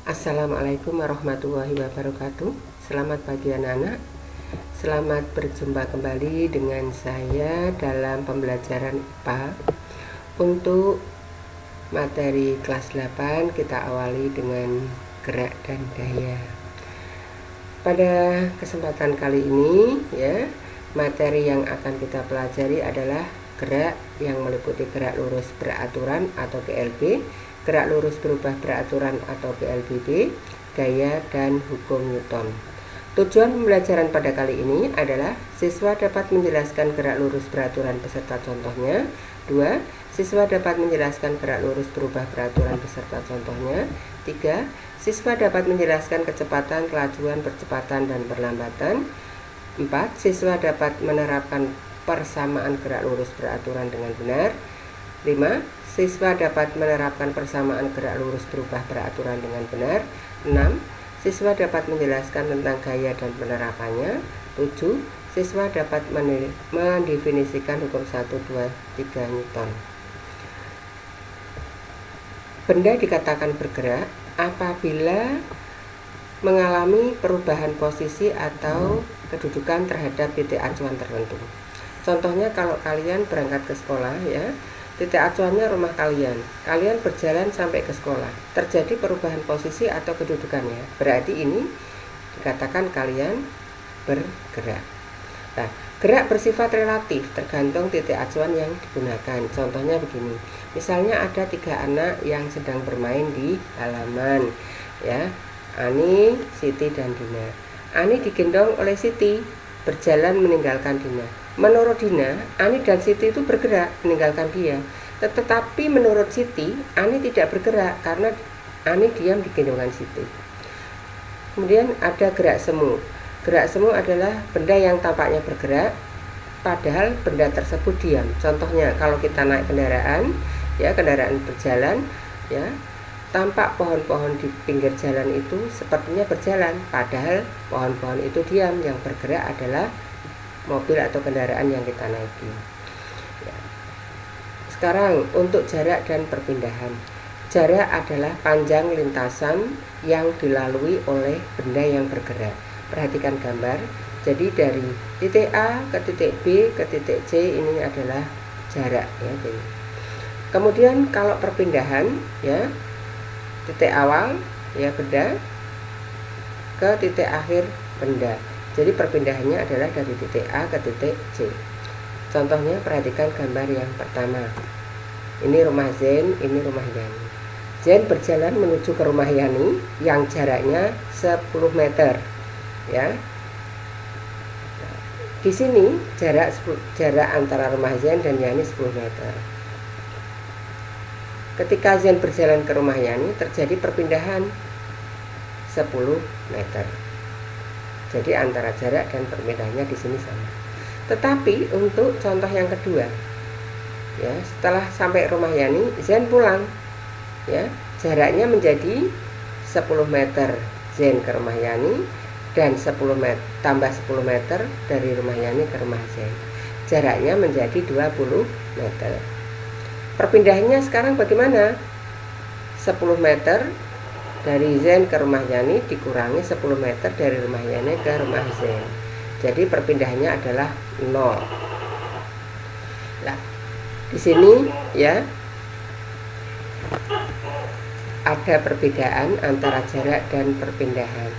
Assalamualaikum warahmatullahi wabarakatuh. Selamat pagi anak-anak. Selamat berjumpa kembali dengan saya dalam pembelajaran IPA. Untuk materi kelas 8 kita awali dengan gerak dan gaya. Pada kesempatan kali ini materi yang akan kita pelajari adalah gerak yang meliputi gerak lurus beraturan atau GLB, gerak lurus berubah beraturan atau GLBB, gaya, dan hukum Newton. Tujuan pembelajaran pada kali ini adalah siswa dapat menjelaskan gerak lurus beraturan beserta contohnya. 2. Siswa dapat menjelaskan gerak lurus berubah beraturan beserta contohnya. 3. Siswa dapat menjelaskan kecepatan, kelajuan, percepatan, dan perlambatan. 4. Siswa dapat menerapkan persamaan gerak lurus beraturan dengan benar. 5. Siswa dapat menerapkan persamaan gerak lurus berubah beraturan dengan benar. 6. Siswa dapat menjelaskan tentang gaya dan penerapannya. 7. Siswa dapat mendefinisikan hukum 1, 2, 3 Newton. Benda dikatakan bergerak apabila mengalami perubahan posisi atau kedudukan terhadap titik acuan tertentu. Contohnya kalau kalian berangkat ke sekolah titik acuannya rumah kalian berjalan sampai ke sekolah, terjadi perubahan posisi atau kedudukannya, berarti ini dikatakan kalian bergerak. Nah, gerak bersifat relatif tergantung titik acuan yang digunakan. Contohnya begini, misalnya ada 3 anak yang sedang bermain di halaman Ani, Siti, dan Dina. Ani digendong oleh Siti berjalan meninggalkan Dina. Menurut Dina, Ani dan Siti itu bergerak meninggalkan dia. Tetapi menurut Siti, Ani tidak bergerak karena Ani diam di gendongan Siti. Kemudian ada gerak semu. Gerak semu adalah benda yang tampaknya bergerak padahal benda tersebut diam. Contohnya kalau kita naik kendaraan, kendaraan berjalan, tampak pohon-pohon di pinggir jalan itu sepertinya berjalan padahal pohon-pohon itu diam. Yang bergerak adalah mobil atau kendaraan yang kita naiki. Sekarang untuk jarak dan perpindahan. Jarak adalah panjang lintasan yang dilalui oleh benda yang bergerak. Perhatikan gambar. Jadi dari titik A ke titik B ke titik C ini adalah jarak Kemudian kalau perpindahan titik awal benda ke titik akhir benda. Jadi perpindahannya adalah dari titik A ke titik C. Contohnya perhatikan gambar yang pertama. Ini rumah Zen, ini rumah Yani. Zen berjalan menuju ke rumah Yani yang jaraknya 10 meter. Di sini jarak antara rumah Zen dan Yani 10 meter. Ketika Zen berjalan ke rumah Yani, terjadi perpindahan 10 meter. Jadi antara jarak dan perpindahannya di sini sama. Tetapi untuk contoh yang kedua, setelah sampai rumah Yani, Zen pulang. Jaraknya menjadi 10 meter Zen ke rumah Yani dan 10 meter tambah 10 meter dari rumah Yani ke rumah Zen. Jaraknya menjadi 20 meter. Perpindahannya sekarang bagaimana? 10 meter dari Zen ke rumah Yani dikurangi 10 meter dari rumah Yani ke rumah Zen. Jadi perpindahannya adalah 0. Nah, di sini ada perbedaan antara jarak dan perpindahan.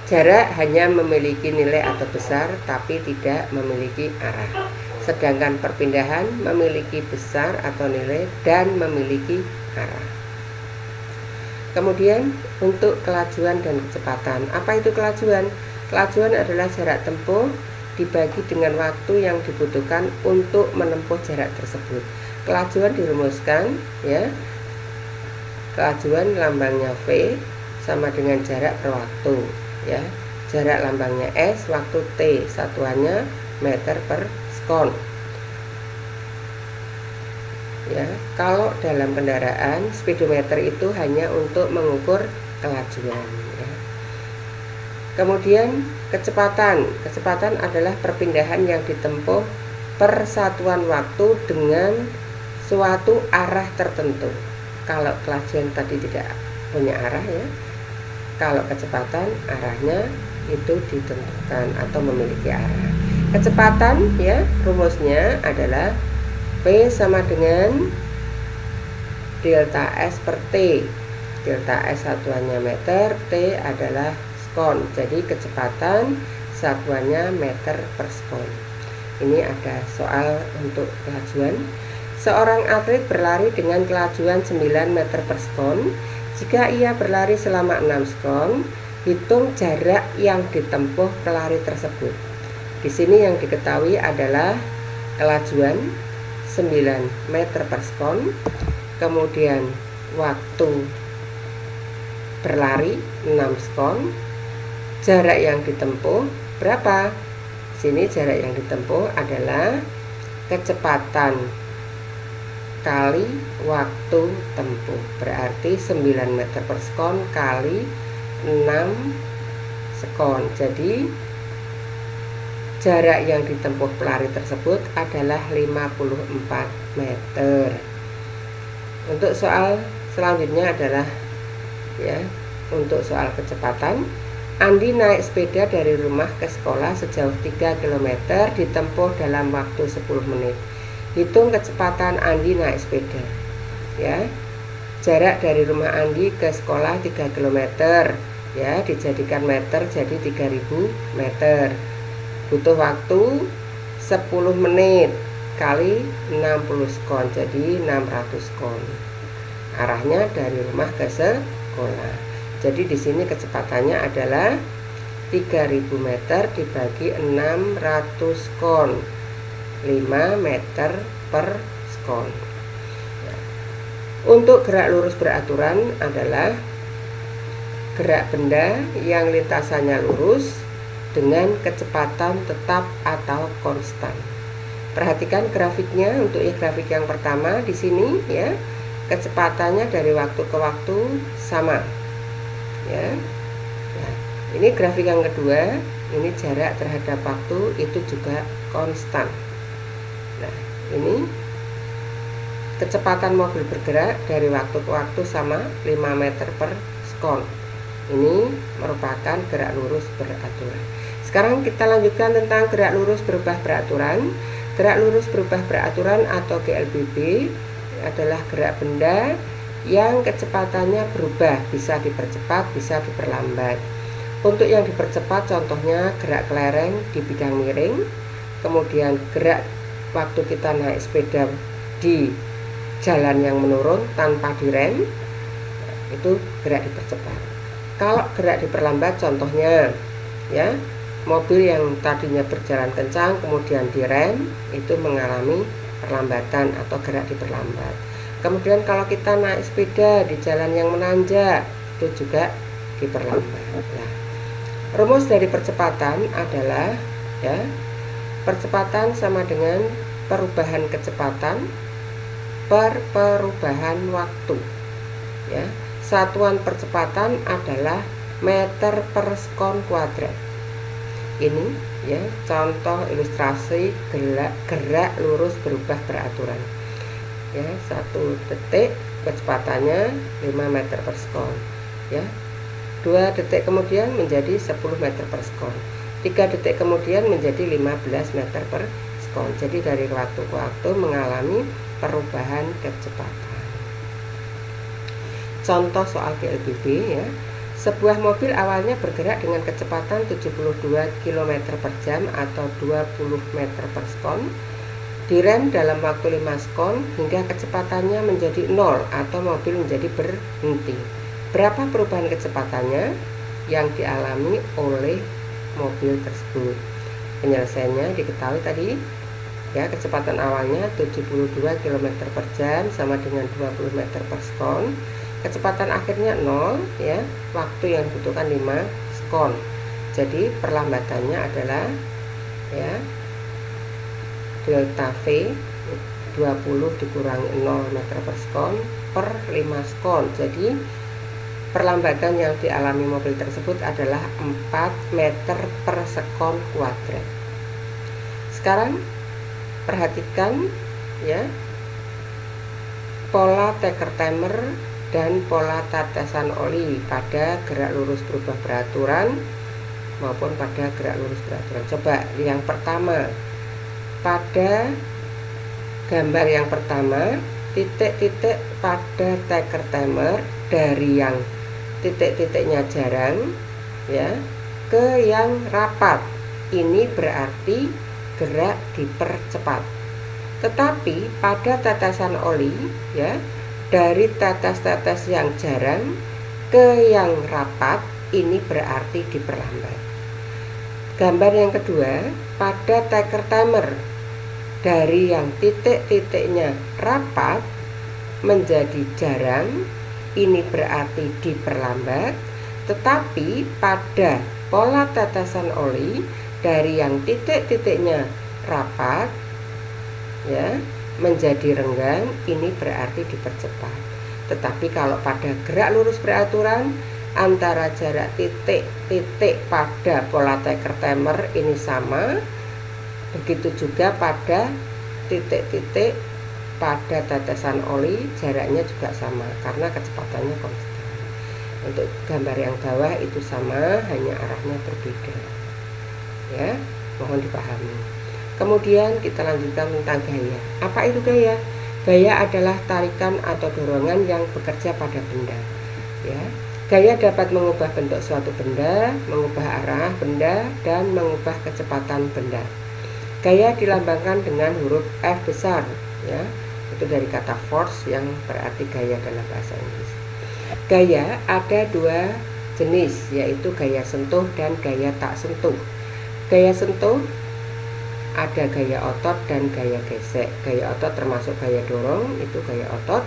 Jarak hanya memiliki nilai atau besar tapi tidak memiliki arah. Sedangkan perpindahan memiliki besar atau nilai dan memiliki arah. Kemudian untuk kelajuan dan kecepatan. Apa itu kelajuan? Kelajuan adalah jarak tempuh dibagi dengan waktu yang dibutuhkan untuk menempuh jarak tersebut. Kelajuan dirumuskan kelajuan lambangnya V sama dengan jarak per waktu Jarak lambangnya S, waktu T, satuannya meter per sekon. Kalau dalam kendaraan speedometer itu hanya untuk mengukur kelajuan. Kemudian kecepatan adalah perpindahan yang ditempuh per satuan waktu dengan suatu arah tertentu. Kalau kelajuan tadi tidak punya arah ya. Kalau kecepatan arahnya itu ditentukan atau memiliki arah. Kecepatan ya, rumusnya adalah V sama dengan delta S per T. Delta S satuannya meter, T adalah sekon. Jadi kecepatan satuannya meter per sekon. Ini ada soal untuk kelajuan. Seorang atlet berlari dengan kelajuan 9 meter per sekon. Jika ia berlari selama 6 sekon, hitung jarak yang ditempuh pelari tersebut. Di sini yang diketahui adalah kelajuan 9 meter per sekon, kemudian waktu berlari 6 sekon, jarak yang ditempuh berapa? Di sini jarak yang ditempuh adalah kecepatan kali waktu tempuh, berarti 9 meter per sekon kali 6 sekon. Jadi jarak yang ditempuh pelari tersebut adalah 54 meter. Untuk soal selanjutnya adalah ya, untuk soal kecepatan. Andi naik sepeda dari rumah ke sekolah sejauh 3 km ditempuh dalam waktu 10 menit. Hitung kecepatan Andi naik sepeda. Ya. Jarak dari rumah Andi ke sekolah 3 km. Ya, dijadikan meter jadi 3000 meter. Butuh waktu 10 menit kali 60 sekon, jadi 600 sekon. Arahnya dari rumah ke sekolah. Jadi di sini kecepatannya adalah 3000 meter dibagi 600 sekon. 5 meter per sekon. Untuk gerak lurus beraturan adalah gerak benda yang lintasannya lurus dengan kecepatan tetap atau konstan. Perhatikan grafiknya. Untuk grafik yang pertama di sini ya, kecepatannya dari waktu ke waktu sama. Ya. Nah, ini grafik yang kedua, ini jarak terhadap waktu itu juga konstan. Nah, ini kecepatan mobil bergerak dari waktu ke waktu sama 5 meter per sekon. Ini merupakan gerak lurus beraturan. Sekarang kita lanjutkan tentang gerak lurus berubah beraturan. Gerak lurus berubah beraturan atau GLBB adalah gerak benda yang kecepatannya berubah, bisa dipercepat, bisa diperlambat. Untuk yang dipercepat contohnya gerak kelereng di bidang miring, kemudian gerak waktu kita naik sepeda di jalan yang menurun tanpa direm, itu gerak dipercepat. Kalau gerak diperlambat contohnya ya, mobil yang tadinya berjalan kencang kemudian direm, itu mengalami perlambatan atau gerak diperlambat. Kemudian kalau kita naik sepeda di jalan yang menanjak, itu juga diperlambat. Nah, rumus dari percepatan adalah ya, percepatan sama dengan perubahan kecepatan per perubahan waktu. Ya, satuan percepatan adalah meter per sekon kuadrat. Ini ya contoh ilustrasi gerak lurus berubah beraturan. Ya, 1 detik kecepatannya 5 meter per sekon. Ya, 2 detik kemudian menjadi 10 meter per sekon. 3 detik kemudian menjadi 15 meter per sekon. Jadi dari waktu ke waktu mengalami perubahan kecepatan. Contoh soal GLBB ya. Sebuah mobil awalnya bergerak dengan kecepatan 72 km per jam atau 20 meter per sekon. Direm dalam waktu 5 sekon hingga kecepatannya menjadi 0 atau mobil menjadi berhenti. Berapa perubahan kecepatannya yang dialami oleh mobil tersebut? Penyelesaiannya diketahui tadi. Ya, kecepatan awalnya 72 km per jam sama dengan 20 meter per sekon. Kecepatan akhirnya 0 ya, waktu yang dibutuhkan 5 sekon. Jadi perlambatannya adalah ya delta V 20 dikurangi 0 meter per sekon per 5 sekon. Jadi perlambatan yang dialami mobil tersebut adalah 4 meter per sekon kuadrat. Sekarang perhatikan ya pola taker timer dan pola tetesan oli pada gerak lurus berubah beraturan maupun pada gerak lurus beraturan. Coba yang pertama, pada gambar yang pertama, titik-titik pada taker timer dari yang titik-titiknya jarang ya ke yang rapat. Ini berarti gerak dipercepat. Tetapi pada tetesan oli ya, dari tetes-tetes yang jarang ke yang rapat, ini berarti diperlambat. Gambar yang kedua, pada taker timer dari yang titik-titiknya rapat menjadi jarang, ini berarti diperlambat. Tetapi pada pola tetesan oli dari yang titik-titiknya rapat ya menjadi renggang, ini berarti dipercepat. Tetapi kalau pada gerak lurus beraturan, antara jarak titik-titik pada pola taker timer ini sama, begitu juga pada titik-titik pada tetesan oli jaraknya juga sama karena kecepatannya konstan. Untuk gambar yang bawah itu sama, hanya arahnya berbeda ya, mohon dipahami. Kemudian kita lanjutkan tentang gaya. Apa itu gaya? Gaya adalah tarikan atau dorongan yang bekerja pada benda ya. Gaya dapat mengubah bentuk suatu benda, mengubah arah benda, dan mengubah kecepatan benda. Gaya dilambangkan dengan huruf F besar ya, itu dari kata force yang berarti gaya dalam bahasa Inggris. Gaya ada dua jenis, yaitu gaya sentuh dan gaya tak sentuh. Gaya sentuh ada gaya otot dan gaya gesek. Gaya otot termasuk gaya dorong, itu gaya otot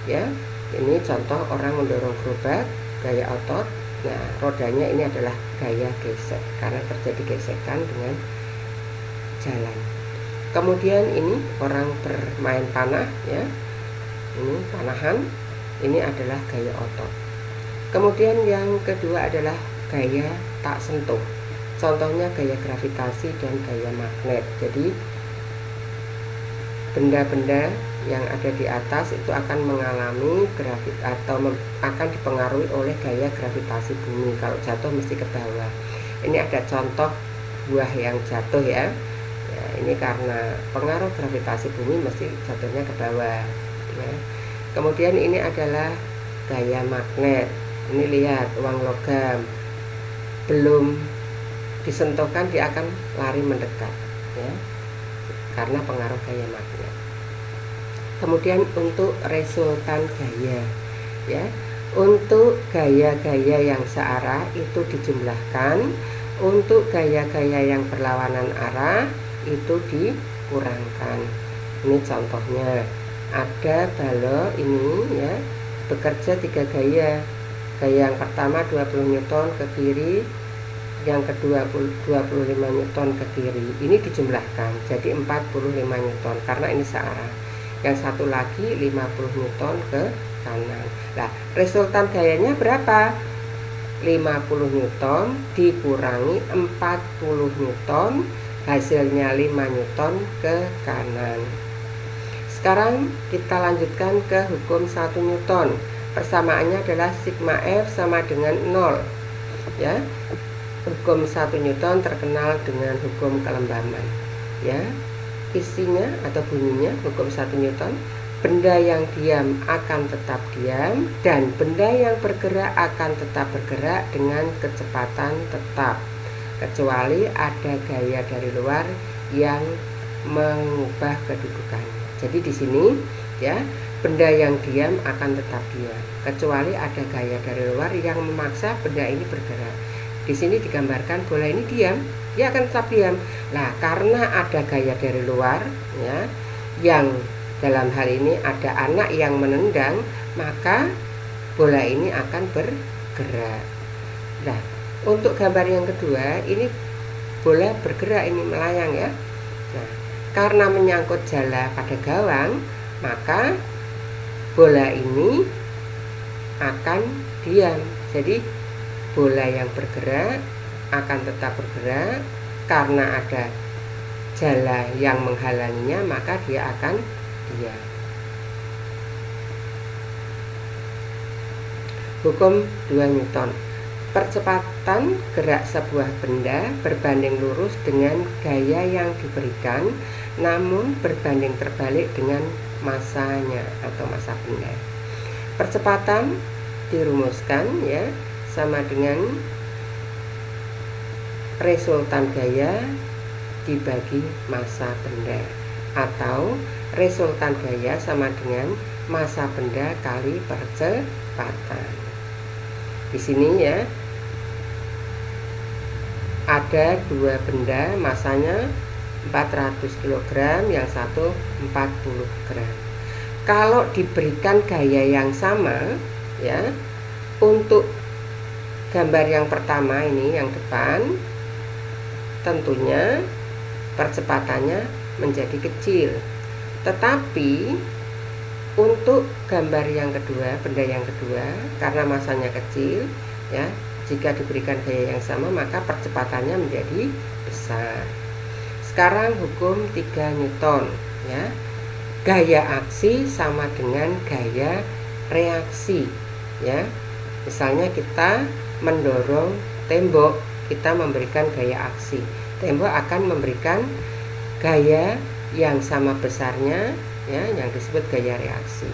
ya. Ini contoh orang mendorong gerobak, gaya otot. Nah, rodanya ini adalah gaya gesek karena terjadi gesekan dengan jalan. Kemudian ini orang bermain panah ya, ini panahan, ini adalah gaya otot. Kemudian yang kedua adalah gaya tak sentuh. Contohnya gaya gravitasi dan gaya magnet. Jadi benda-benda yang ada di atas itu akan mengalami akan dipengaruhi oleh gaya gravitasi bumi. Kalau jatuh mesti ke bawah. Ini ada contoh buah yang jatuh ya. Ya, ini karena pengaruh gravitasi bumi mesti jatuhnya ke bawah ya. Kemudian ini adalah gaya magnet. Ini lihat uang logam belum disentuhkan dia akan lari mendekat ya, karena pengaruh gaya magnet. Kemudian untuk resultan gaya ya, untuk gaya-gaya yang searah itu dijumlahkan, untuk gaya-gaya yang berlawanan arah itu dikurangkan. Ini contohnya, ada balok ini ya, bekerja 3 gaya. Gaya yang pertama 20 Newton ke kiri, yang kedua 25 Newton ke kiri. Ini dijumlahkan jadi 45 Newton karena ini searah. Yang satu lagi 50 Newton ke kanan. Nah, resultan gayanya berapa? 50 Newton dikurangi 40 Newton, hasilnya 5 Newton ke kanan. Sekarang kita lanjutkan ke hukum 1 Newton. Persamaannya adalah sigma F sama dengan 0 ya. Hukum 1 Newton terkenal dengan hukum kelembaman ya. Isinya atau bunyinya hukum 1 Newton, benda yang diam akan tetap diam dan benda yang bergerak akan tetap bergerak dengan kecepatan tetap, kecuali ada gaya dari luar yang mengubah kedudukannya. Jadi di sini ya, benda yang diam akan tetap diam, kecuali ada gaya dari luar yang memaksa benda ini bergerak. Di sini digambarkan bola ini diam, dia akan tetap diam. Nah, karena ada gaya dari luar ya, yang dalam hal ini ada anak yang menendang, maka bola ini akan bergerak. Nah, untuk gambar yang kedua, ini bola bergerak, ini melayang ya. Nah, karena menyangkut jala pada gawang, maka bola ini akan diam. Jadi bola yang bergerak akan tetap bergerak, karena ada jala yang menghalanginya maka dia akan diam. Hukum 2 Newton. Percepatan gerak sebuah benda berbanding lurus dengan gaya yang diberikan, namun berbanding terbalik dengan masanya atau massa benda. Percepatan dirumuskan ya sama dengan resultan gaya dibagi massa benda, atau resultan gaya sama dengan massa benda kali percepatan. Di sini ya ada dua benda masanya 400 kg, yang satu 40 gram. Kalau diberikan gaya yang sama ya, untuk gambar yang pertama ini yang depan, tentunya percepatannya menjadi kecil. Tetapi untuk gambar yang kedua, benda yang kedua, karena masanya kecil ya, jika diberikan gaya yang sama maka percepatannya menjadi besar. Sekarang hukum 3 Newton ya. Gaya aksi sama dengan gaya reaksi ya. Misalnya kita mendorong tembok, kita memberikan gaya aksi. Tembok akan memberikan gaya yang sama besarnya ya, yang disebut gaya reaksi.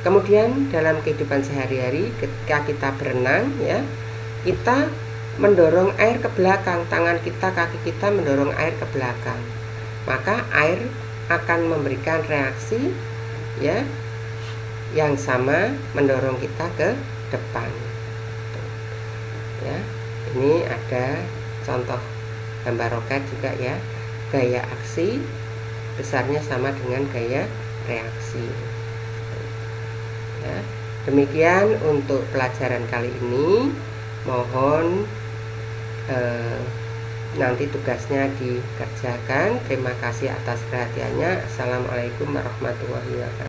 Kemudian dalam kehidupan sehari-hari ketika kita berenang ya, kita mendorong air ke belakang, tangan kita, kaki kita mendorong air ke belakang, maka air akan memberikan reaksi ya yang sama mendorong kita ke depan ya. Ini ada contoh gambar roket juga ya, gaya aksi besarnya sama dengan gaya reaksi ya. Demikian untuk pelajaran kali ini. Mohon nanti tugasnya dikerjakan. Terima kasih atas perhatiannya. Assalamualaikum warahmatullahi wabarakatuh.